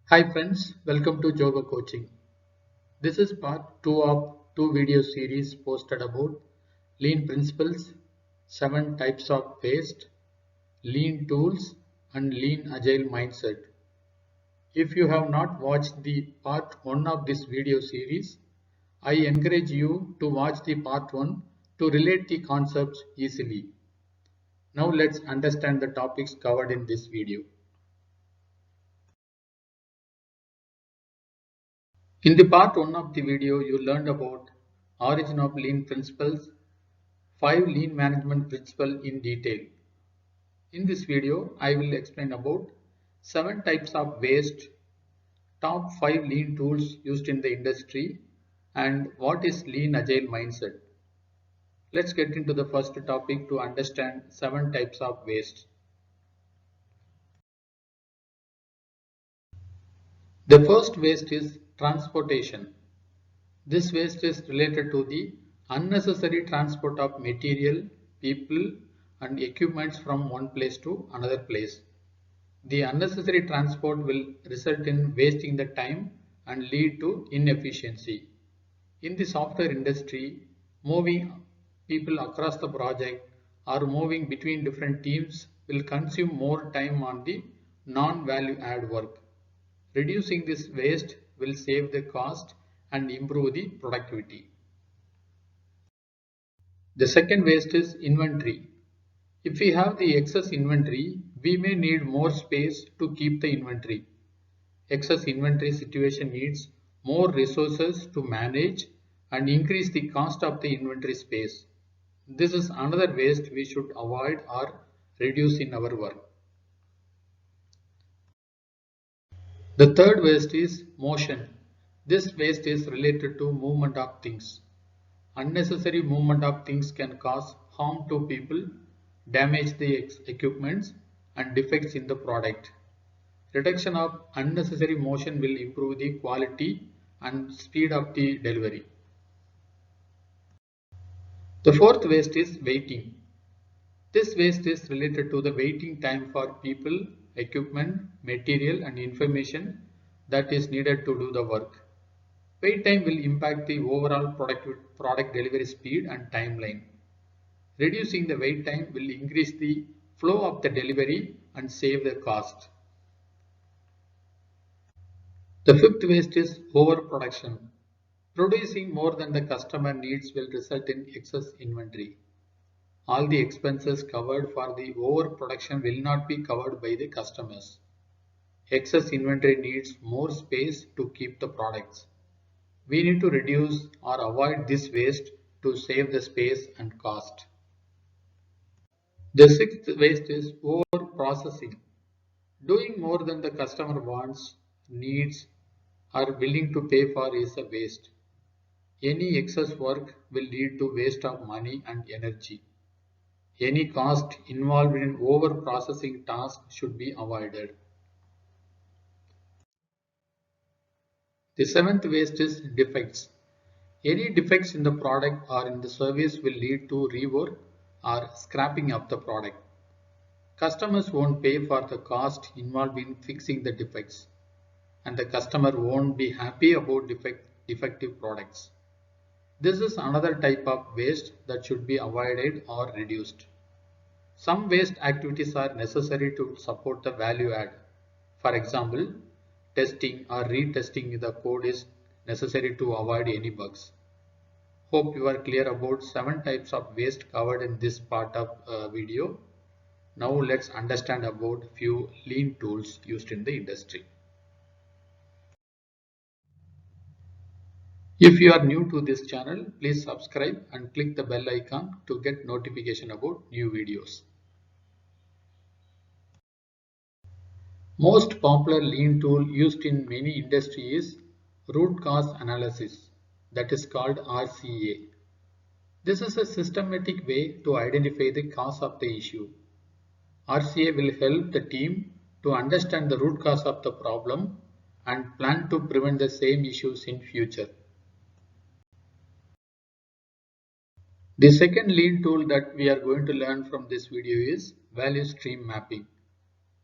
Hi friends, welcome to Joga Coaching. This is part 2 of 2 video series posted about lean principles, 7 types of waste, lean tools and lean agile mindset. If you have not watched the part 1 of this video series, I encourage you to watch the part 1 to relate the concepts easily. Now let's understand the topics covered in this video. In the part 1 of the video, you learned about origin of lean principles, 5 lean management principles in detail. In this video, I will explain about 7 types of waste, top 5 lean tools used in the industry, and what is lean agile mindset. Let's get into the first topic to understand 7 types of waste. The first waste is transportation. This waste is related to the unnecessary transport of material, people and equipments from one place to another place. The unnecessary transport will result in wasting the time and lead to inefficiency. In the software industry, moving people across the project or moving between different teams will consume more time on the non-value add work. Reducing this waste will save the cost and improve the productivity. The second waste is inventory. If we have the excess inventory, we may need more space to keep the inventory. Excess inventory situation needs more resources to manage and increase the cost of the inventory space. This is another waste we should avoid or reduce in our work. The third waste is motion. This waste is related to movement of things. Unnecessary movement of things can cause harm to people, damage the equipments and defects in the product. Reduction of unnecessary motion will improve the quality and speed of the delivery. The fourth waste is waiting. This waste is related to the waiting time for people, equipment, material and information that is needed to do the work. Wait time will impact the overall product delivery speed and timeline. Reducing the wait time will increase the flow of the delivery and save the cost. The fifth waste is overproduction. Producing more than the customer needs will result in excess inventory. All the expenses covered for the overproduction will not be covered by the customers. Excess inventory needs more space to keep the products. We need to reduce or avoid this waste to save the space and cost. The sixth waste is over processing. Doing more than the customer wants, needs, or willing to pay for is a waste. Any excess work will lead to waste of money and energy. Any cost involved in over processing tasks should be avoided. The seventh waste is defects. Any defects in the product or in the service will lead to rework or scrapping of the product. Customers won't pay for the cost involved in fixing the defects, and the customer won't be happy about defective products. This is another type of waste that should be avoided or reduced. Some waste activities are necessary to support the value add. For example, testing or retesting the code is necessary to avoid any bugs. Hope you are clear about 7 types of waste covered in this part of video. Now let's understand about few lean tools used in the industry. If you are new to this channel, please subscribe and click the bell icon to get notification about new videos. Most popular lean tool used in many industries is root cause analysis, that is called RCA. This is a systematic way to identify the cause of the issue. RCA will help the team to understand the root cause of the problem and plan to prevent the same issues in future. The second lean tool that we are going to learn from this video is value stream mapping.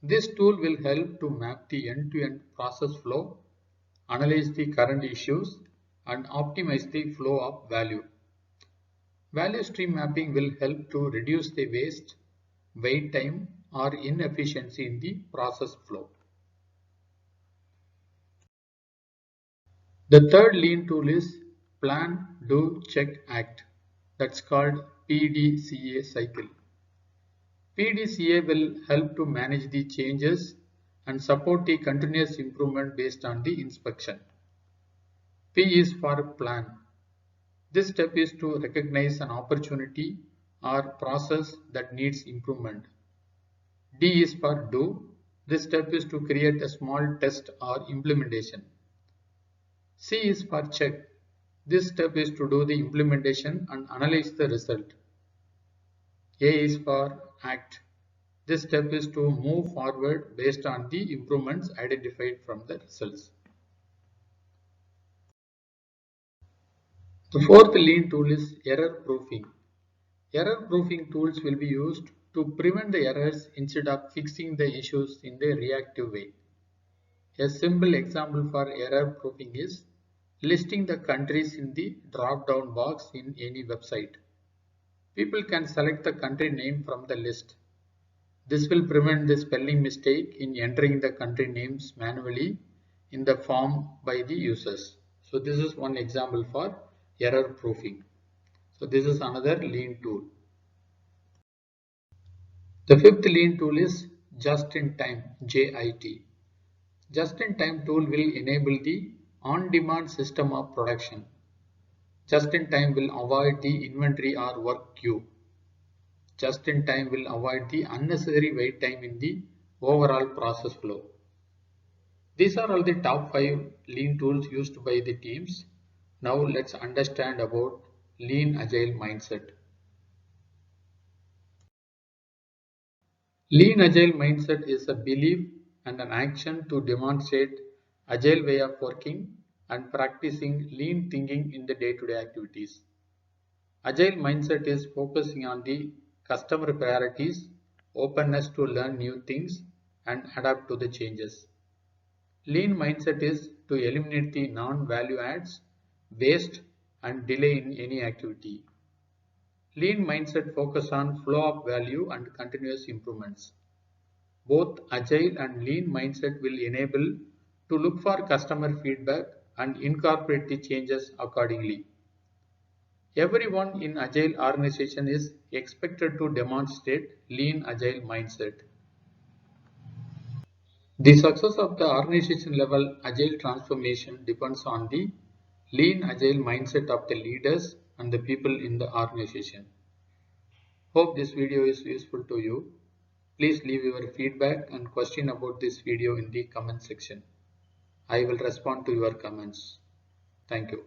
This tool will help to map the end-to-end process flow, analyze the current issues, and optimize the flow of value. Value stream mapping will help to reduce the waste, wait time, or inefficiency in the process flow. The third lean tool is Plan, Do, Check, Act. That's called PDCA cycle. PDCA will help to manage the changes and support the continuous improvement based on the inspection. P is for plan. This step is to recognize an opportunity or process that needs improvement. D is for do. This step is to create a small test or implementation. C is for check. This step is to do the implementation and analyze the result. A is for act. This step is to move forward based on the improvements identified from the results. The fourth lean tool is error proofing. Error proofing tools will be used to prevent the errors instead of fixing the issues in the reactive way. A simple example for error proofing is listing the countries in the drop-down box in any website. People can select the country name from the list. This will prevent the spelling mistake in entering the country names manually in the form by the users. So this is one example for error proofing. So this is another lean tool. The fifth lean tool is just-in-time, JIT. Just-in-time tool will enable the on-demand system of production. Just-in-time will avoid the inventory or work queue. Just-in-time will avoid the unnecessary wait time in the overall process flow. These are all the top 5 lean tools used by the teams. Now let's understand about lean agile mindset. Lean agile mindset is a belief and an action to demonstrate agile way of working and practicing lean thinking in the day-to-day activities. Agile mindset is focusing on the customer priorities, openness to learn new things and adapt to the changes. Lean mindset is to eliminate the non-value adds, waste and delay in any activity. Lean mindset focus on flow of value and continuous improvements. Both agile and lean mindset will enable to look for customer feedback and incorporate the changes accordingly. Everyone in agile organization is expected to demonstrate lean agile mindset. The success of the organization level agile transformation depends on the lean agile mindset of the leaders and the people in the organization. Hope this video is useful to you. Please leave your feedback and question about this video in the comment section. I will respond to your comments. Thank you.